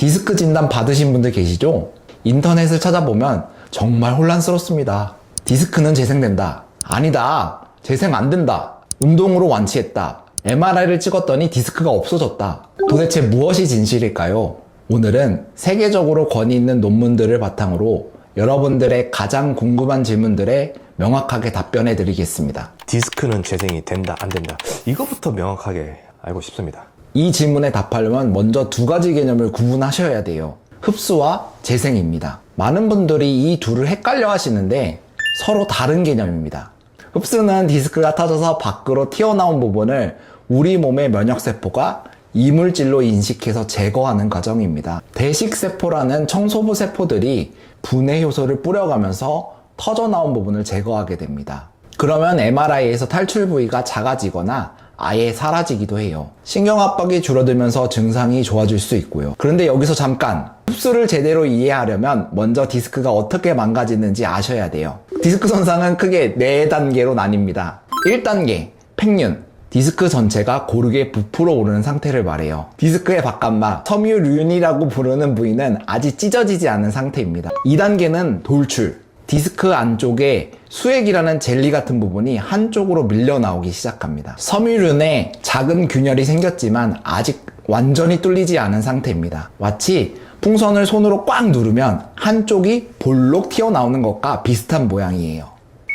디스크 진단 받으신 분들 계시죠? 인터넷을 찾아보면 정말 혼란스럽습니다. 디스크는 재생된다. 아니다. 재생 안 된다. 운동으로 완치했다. MRI를 찍었더니 디스크가 없어졌다. 도대체 무엇이 진실일까요? 오늘은 세계적으로 권위 있는 논문들을 바탕으로 여러분들의 가장 궁금한 질문들에 명확하게 답변해 드리겠습니다. 디스크는 재생이 된다, 안 된다. 이거부터 명확하게 알고 싶습니다. 이 질문에 답하려면 먼저 두 가지 개념을 구분하셔야 돼요. 흡수와 재생입니다. 많은 분들이 이 둘을 헷갈려 하시는데 서로 다른 개념입니다. 흡수는 디스크가 터져서 밖으로 튀어나온 부분을 우리 몸의 면역세포가 이물질로 인식해서 제거하는 과정입니다. 대식세포라는 청소부 세포들이 분해 효소를 뿌려가면서 터져나온 부분을 제거하게 됩니다. 그러면 MRI에서 탈출 부위가 작아지거나 아예 사라지기도 해요. 신경압박이 줄어들면서 증상이 좋아질 수 있고요. 그런데 여기서 잠깐 흡수를 제대로 이해하려면 먼저 디스크가 어떻게 망가지는지 아셔야 돼요. 디스크 손상은 크게 4단계로 나뉩니다. 1단계, 팽윤. 디스크 전체가 고르게 부풀어 오르는 상태를 말해요. 디스크의 바깥막, 섬유륜이라고 부르는 부위는 아직 찢어지지 않은 상태입니다. 2단계는 돌출. 디스크 안쪽에 수액이라는 젤리 같은 부분이 한쪽으로 밀려 나오기 시작합니다. 섬유륜에 작은 균열이 생겼지만 아직 완전히 뚫리지 않은 상태입니다. 마치 풍선을 손으로 꽉 누르면 한쪽이 볼록 튀어나오는 것과 비슷한 모양이에요.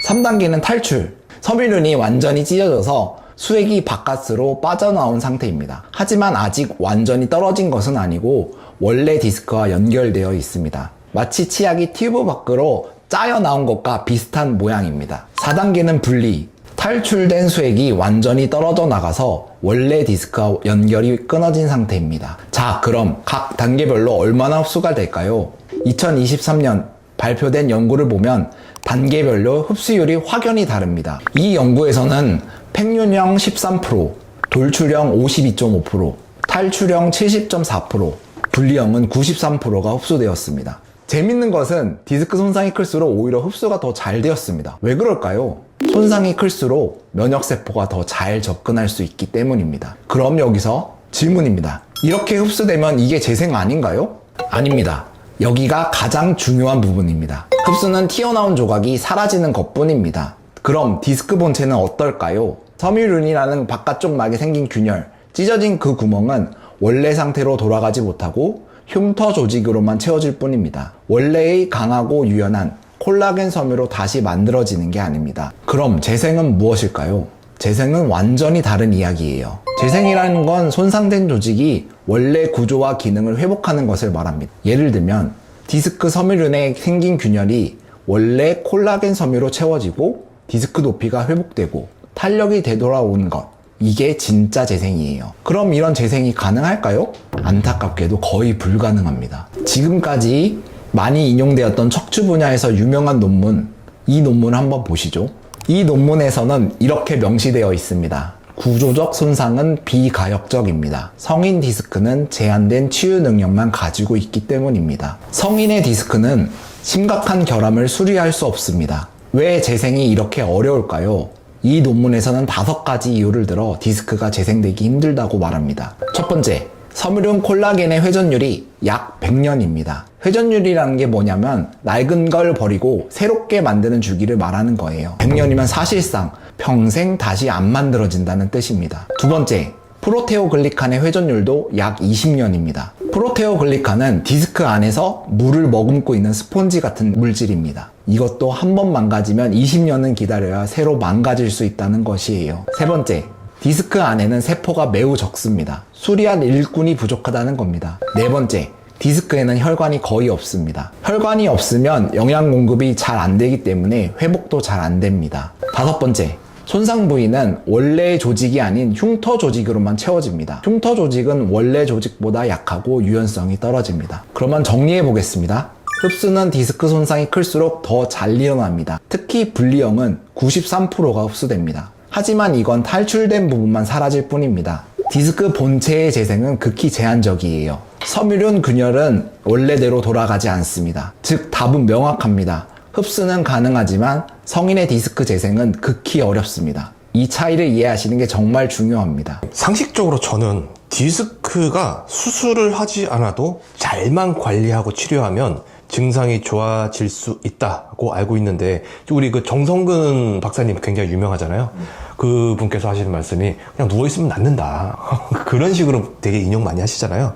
3단계는 탈출. 섬유륜이 완전히 찢어져서 수액이 바깥으로 빠져나온 상태입니다. 하지만 아직 완전히 떨어진 것은 아니고 원래 디스크와 연결되어 있습니다. 마치 치약이 튜브 밖으로 짜여 나온 것과 비슷한 모양입니다. 4단계는 분리. 탈출된 수액이 완전히 떨어져 나가서 원래 디스크와 연결이 끊어진 상태입니다. 자, 그럼 각 단계별로 얼마나 흡수가 될까요? 2023년 발표된 연구를 보면 단계별로 흡수율이 확연히 다릅니다. 이 연구에서는 팽윤형 13%, 돌출형 52.5%, 탈출형 70.4%, 분리형은 93%가 흡수되었습니다. 재밌는 것은 디스크 손상이 클수록 오히려 흡수가 더 잘 되었습니다. 왜 그럴까요? 손상이 클수록 면역세포가 더 잘 접근할 수 있기 때문입니다. 그럼 여기서 질문입니다. 이렇게 흡수되면 이게 재생 아닌가요? 아닙니다. 여기가 가장 중요한 부분입니다. 흡수는 튀어나온 조각이 사라지는 것뿐입니다. 그럼 디스크 본체는 어떨까요? 섬유륜이라는 바깥쪽 막에 생긴 균열, 찢어진 그 구멍은 원래 상태로 돌아가지 못하고 흉터 조직으로만 채워질 뿐입니다. 원래의 강하고 유연한 콜라겐 섬유로 다시 만들어지는 게 아닙니다. 그럼 재생은 무엇일까요? 재생은 완전히 다른 이야기예요. 재생이라는 건 손상된 조직이 원래 구조와 기능을 회복하는 것을 말합니다. 예를 들면 디스크 섬유륜에 생긴 균열이 원래 콜라겐 섬유로 채워지고 디스크 높이가 회복되고 탄력이 되돌아오는 것, 이게 진짜 재생이에요. 그럼 이런 재생이 가능할까요? 안타깝게도 거의 불가능합니다. 지금까지 많이 인용되었던 척추 분야에서 유명한 논문, 이 논문을 한번 보시죠. 이 논문에서는 이렇게 명시되어 있습니다. 구조적 손상은 비가역적입니다. 성인 디스크는 제한된 치유 능력만 가지고 있기 때문입니다. 성인의 디스크는 심각한 결함을 수리할 수 없습니다. 왜 재생이 이렇게 어려울까요? 이 논문에서는 5가지 이유를 들어 디스크가 재생되기 힘들다고 말합니다. 첫 번째, 섬유륜 콜라겐의 회전율이 약 100년입니다. 회전율이라는 게 뭐냐면 낡은 걸 버리고 새롭게 만드는 주기를 말하는 거예요. 100년이면 사실상 평생 다시 안 만들어진다는 뜻입니다. 두 번째, 프로테오글리칸의 회전율도 약 20년입니다. 프로테오글리칸은 디스크 안에서 물을 머금고 있는 스폰지 같은 물질입니다. 이것도 한 번 망가지면 20년은 기다려야 새로 망가질 수 있다는 것이에요. 세 번째, 디스크 안에는 세포가 매우 적습니다. 수리할 일꾼이 부족하다는 겁니다. 네 번째, 디스크에는 혈관이 거의 없습니다. 혈관이 없으면 영양 공급이 잘 안 되기 때문에 회복도 잘 안 됩니다. 다섯 번째, 손상 부위는 원래의 조직이 아닌 흉터 조직으로만 채워집니다. 흉터 조직은 원래 조직보다 약하고 유연성이 떨어집니다. 그러면 정리해 보겠습니다. 흡수는 디스크 손상이 클수록 더 잘 일어납니다. 특히 분리형은 93%가 흡수됩니다. 하지만 이건 탈출된 부분만 사라질 뿐입니다. 디스크 본체의 재생은 극히 제한적이에요. 섬유륜 균열은 원래대로 돌아가지 않습니다. 즉 답은 명확합니다. 흡수는 가능하지만 성인의 디스크 재생은 극히 어렵습니다. 이 차이를 이해하시는 게 정말 중요합니다. 상식적으로 저는 디스크가 수술을 하지 않아도 잘만 관리하고 치료하면 증상이 좋아질 수 있다고 알고 있는데, 우리 그 정성근 박사님 굉장히 유명하잖아요. 그 분께서 하시는 말씀이 그냥 누워있으면 낫는다. 그런 식으로 되게 인용 많이 하시잖아요.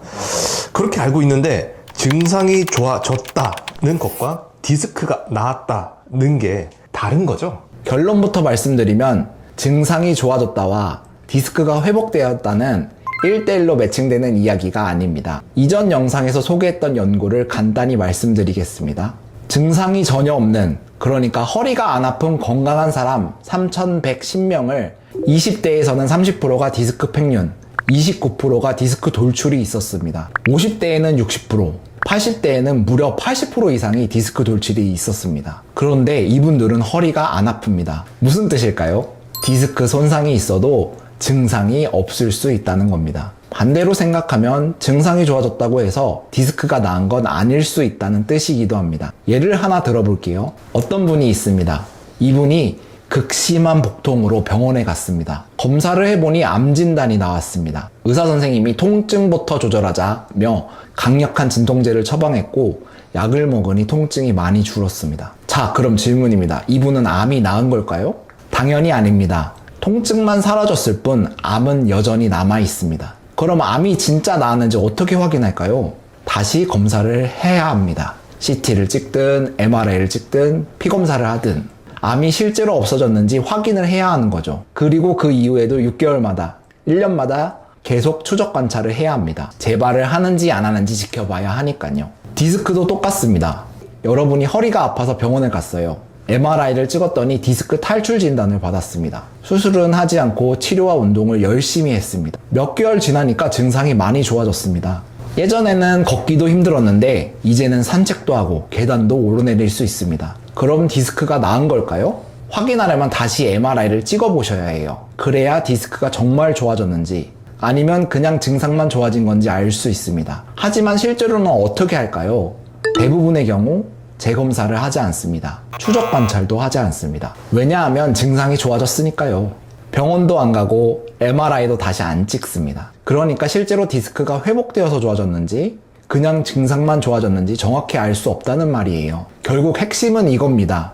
그렇게 알고 있는데 증상이 좋아졌다는 것과 디스크가 나았다는 게 다른 거죠. 결론부터 말씀드리면 증상이 좋아졌다와 디스크가 회복되었다는 1대1로 매칭되는 이야기가 아닙니다. 이전 영상에서 소개했던 연구를 간단히 말씀드리겠습니다. 증상이 전혀 없는, 그러니까 허리가 안 아픈 건강한 사람 3,110명을 20대에서는 30%가 디스크 팽윤, 29%가 디스크 돌출이 있었습니다. 50대에는 60%, 80대에는 무려 80% 이상이 디스크 돌출이 있었습니다. 그런데 이분들은 허리가 안 아픕니다. 무슨 뜻일까요? 디스크 손상이 있어도 증상이 없을 수 있다는 겁니다. 반대로 생각하면 증상이 좋아졌다고 해서 디스크가 나은 건 아닐 수 있다는 뜻이기도 합니다. 예를 하나 들어볼게요. 어떤 분이 있습니다. 이분이 극심한 복통으로 병원에 갔습니다. 검사를 해보니 암 진단이 나왔습니다. 의사 선생님이 통증부터 조절하자며 강력한 진통제를 처방했고 약을 먹으니 통증이 많이 줄었습니다. 자, 그럼 질문입니다. 이분은 암이 나은 걸까요? 당연히 아닙니다. 통증만 사라졌을 뿐 암은 여전히 남아 있습니다. 그럼 암이 진짜 나았는지 어떻게 확인할까요? 다시 검사를 해야 합니다. CT를 찍든 MRI를 찍든 피검사를 하든 암이 실제로 없어졌는지 확인을 해야 하는 거죠. 그리고 그 이후에도 6개월마다 1년마다 계속 추적 관찰을 해야 합니다. 재발을 하는지 안 하는지 지켜봐야 하니까요. 디스크도 똑같습니다. 여러분이 허리가 아파서 병원에 갔어요. MRI를 찍었더니 디스크 탈출 진단을 받았습니다. 수술은 하지 않고 치료와 운동을 열심히 했습니다. 몇 개월 지나니까 증상이 많이 좋아졌습니다. 예전에는 걷기도 힘들었는데 이제는 산책도 하고 계단도 오르내릴 수 있습니다. 그럼 디스크가 나은 걸까요? 확인하려면 다시 MRI를 찍어보셔야 해요. 그래야 디스크가 정말 좋아졌는지 아니면 그냥 증상만 좋아진 건지 알 수 있습니다. 하지만 실제로는 어떻게 할까요? 대부분의 경우 재검사를 하지 않습니다. 추적 관찰도 하지 않습니다. 왜냐하면 증상이 좋아졌으니까요. 병원도 안 가고 MRI도 다시 안 찍습니다. 그러니까 실제로 디스크가 회복되어서 좋아졌는지 그냥 증상만 좋아졌는지 정확히 알 수 없다는 말이에요. 결국 핵심은 이겁니다.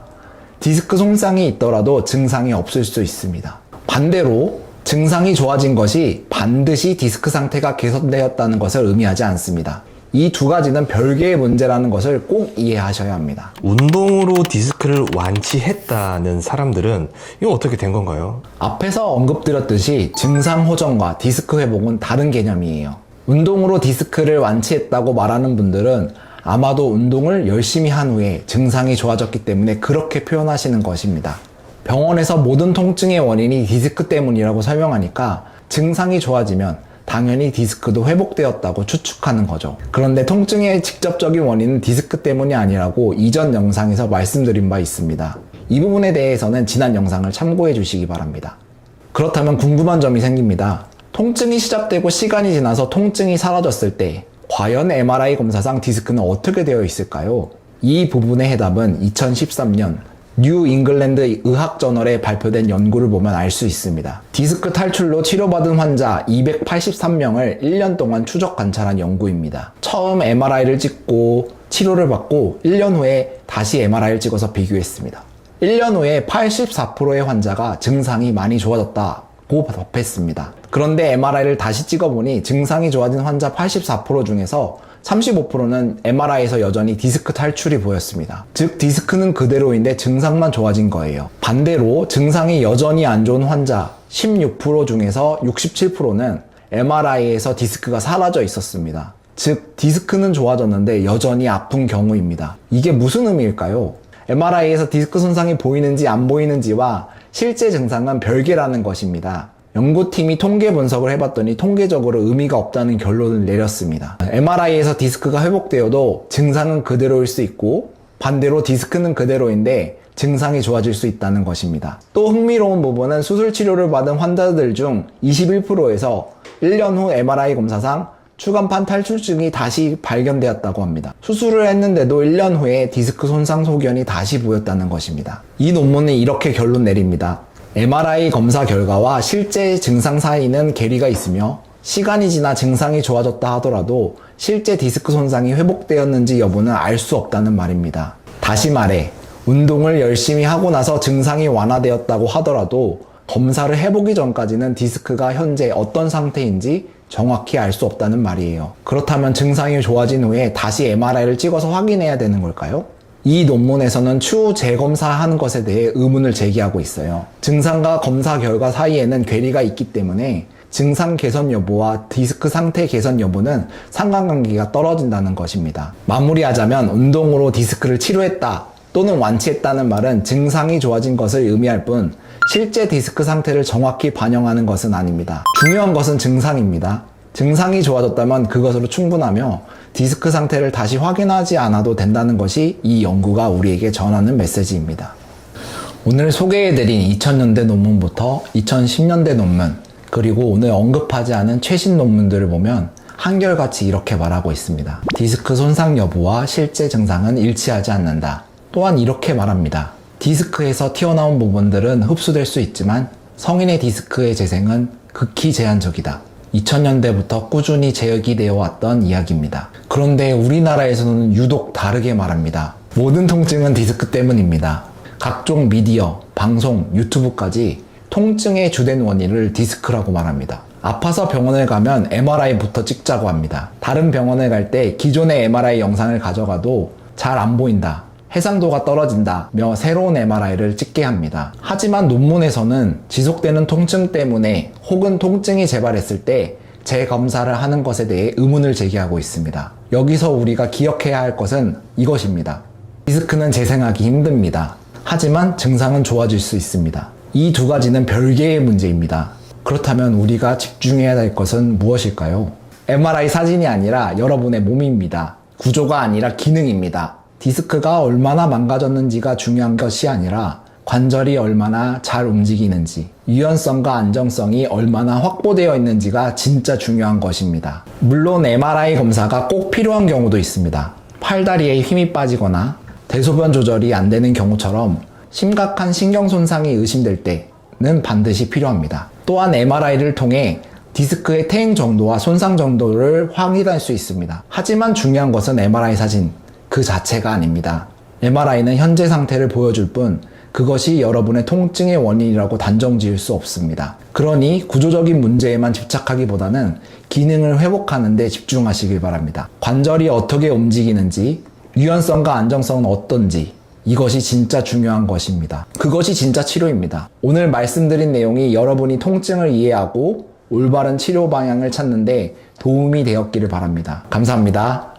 디스크 손상이 있더라도 증상이 없을 수 있습니다. 반대로 증상이 좋아진 것이 반드시 디스크 상태가 개선되었다는 것을 의미하지 않습니다. 이 두 가지는 별개의 문제라는 것을 꼭 이해하셔야 합니다. 운동으로 디스크를 완치했다는 사람들은 이거 어떻게 된 건가요? 앞에서 언급드렸듯이 증상 호전과 디스크 회복은 다른 개념이에요. 운동으로 디스크를 완치했다고 말하는 분들은 아마도 운동을 열심히 한 후에 증상이 좋아졌기 때문에 그렇게 표현하시는 것입니다. 병원에서 모든 통증의 원인이 디스크 때문이라고 설명하니까 증상이 좋아지면 당연히 디스크도 회복되었다고 추측하는 거죠. 그런데 통증의 직접적인 원인은 디스크 때문이 아니라고 이전 영상에서 말씀드린 바 있습니다. 이 부분에 대해서는 지난 영상을 참고해 주시기 바랍니다. 그렇다면 궁금한 점이 생깁니다. 통증이 시작되고 시간이 지나서 통증이 사라졌을 때 과연 MRI 검사상 디스크는 어떻게 되어 있을까요? 이 부분의 해답은 2013년 뉴 잉글랜드 의학 저널에 발표된 연구를 보면 알 수 있습니다. 디스크 탈출로 치료받은 환자 283명을 1년 동안 추적 관찰한 연구입니다. 처음 MRI를 찍고 치료를 받고 1년 후에 다시 MRI를 찍어서 비교했습니다. 1년 후에 84%의 환자가 증상이 많이 좋아졌다고 답했습니다. 그런데 MRI를 다시 찍어보니 증상이 좋아진 환자 84% 중에서 35%는 MRI에서 여전히 디스크 탈출이 보였습니다. 즉 디스크는 그대로인데 증상만 좋아진 거예요. 반대로 증상이 여전히 안 좋은 환자 16% 중에서 67%는 MRI에서 디스크가 사라져 있었습니다. 즉 디스크는 좋아졌는데 여전히 아픈 경우입니다. 이게 무슨 의미일까요? MRI에서 디스크 손상이 보이는지 안 보이는지와 실제 증상은 별개라는 것입니다. 연구팀이 통계 분석을 해봤더니 통계적으로 의미가 없다는 결론을 내렸습니다. MRI에서 디스크가 회복되어도 증상은 그대로일 수 있고 반대로 디스크는 그대로인데 증상이 좋아질 수 있다는 것입니다. 또 흥미로운 부분은 수술 치료를 받은 환자들 중 21%에서 1년 후 MRI 검사상 추간판 탈출증이 다시 발견되었다고 합니다. 수술을 했는데도 1년 후에 디스크 손상 소견이 다시 보였다는 것입니다. 이 논문은 이렇게 결론 내립니다. MRI 검사 결과와 실제 증상 사이는 괴리가 있으며 시간이 지나 증상이 좋아졌다 하더라도 실제 디스크 손상이 회복되었는지 여부는 알 수 없다는 말입니다. 다시 말해, 운동을 열심히 하고 나서 증상이 완화되었다고 하더라도 검사를 해보기 전까지는 디스크가 현재 어떤 상태인지 정확히 알 수 없다는 말이에요. 그렇다면 증상이 좋아진 후에 다시 MRI를 찍어서 확인해야 되는 걸까요? 이 논문에서는 추후 재검사하는 것에 대해 의문을 제기하고 있어요. 증상과 검사 결과 사이에는 괴리가 있기 때문에 증상 개선 여부와 디스크 상태 개선 여부는 상관관계가 떨어진다는 것입니다. 마무리하자면 운동으로 디스크를 치료했다 또는 완치했다는 말은 증상이 좋아진 것을 의미할 뿐 실제 디스크 상태를 정확히 반영하는 것은 아닙니다. 중요한 것은 증상입니다. 증상이 좋아졌다면 그것으로 충분하며 디스크 상태를 다시 확인하지 않아도 된다는 것이 이 연구가 우리에게 전하는 메시지입니다. 오늘 소개해드린 2000년대 논문부터 2010년대 논문, 그리고 오늘 언급하지 않은 최신 논문들을 보면 한결같이 이렇게 말하고 있습니다. 디스크 손상 여부와 실제 증상은 일치하지 않는다. 또한 이렇게 말합니다. 디스크에서 튀어나온 부분들은 흡수될 수 있지만 성인의 디스크의 재생은 극히 제한적이다. 2000년대부터 꾸준히 제기되어 왔던 이야기입니다. 그런데 우리나라에서는 유독 다르게 말합니다. 모든 통증은 디스크 때문입니다. 각종 미디어, 방송, 유튜브까지 통증의 주된 원인을 디스크라고 말합니다. 아파서 병원을 가면 MRI부터 찍자고 합니다. 다른 병원을 갈 때 기존의 MRI 영상을 가져가도 잘 안 보인다, 해상도가 떨어진다며 새로운 MRI를 찍게 합니다. 하지만 논문에서는 지속되는 통증 때문에 혹은 통증이 재발했을 때 재검사를 하는 것에 대해 의문을 제기하고 있습니다. 여기서 우리가 기억해야 할 것은 이것입니다. 디스크는 재생하기 힘듭니다. 하지만 증상은 좋아질 수 있습니다. 이 두 가지는 별개의 문제입니다. 그렇다면 우리가 집중해야 할 것은 무엇일까요? MRI 사진이 아니라 여러분의 몸입니다. 구조가 아니라 기능입니다. 디스크가 얼마나 망가졌는지가 중요한 것이 아니라 관절이 얼마나 잘 움직이는지, 유연성과 안정성이 얼마나 확보되어 있는지가 진짜 중요한 것입니다. 물론 MRI 검사가 꼭 필요한 경우도 있습니다. 팔다리에 힘이 빠지거나 대소변 조절이 안 되는 경우처럼 심각한 신경 손상이 의심될 때는 반드시 필요합니다. 또한 MRI를 통해 디스크의 퇴행 정도와 손상 정도를 확인할 수 있습니다. 하지만 중요한 것은 MRI 사진 그 자체가 아닙니다. MRI는 현재 상태를 보여줄 뿐 그것이 여러분의 통증의 원인이라고 단정 지을 수 없습니다. 그러니 구조적인 문제에만 집착하기보다는 기능을 회복하는 데 집중하시길 바랍니다. 관절이 어떻게 움직이는지, 유연성과 안정성은 어떤지, 이것이 진짜 중요한 것입니다. 그것이 진짜 치료입니다. 오늘 말씀드린 내용이 여러분이 통증을 이해하고 올바른 치료 방향을 찾는데 도움이 되었기를 바랍니다. 감사합니다.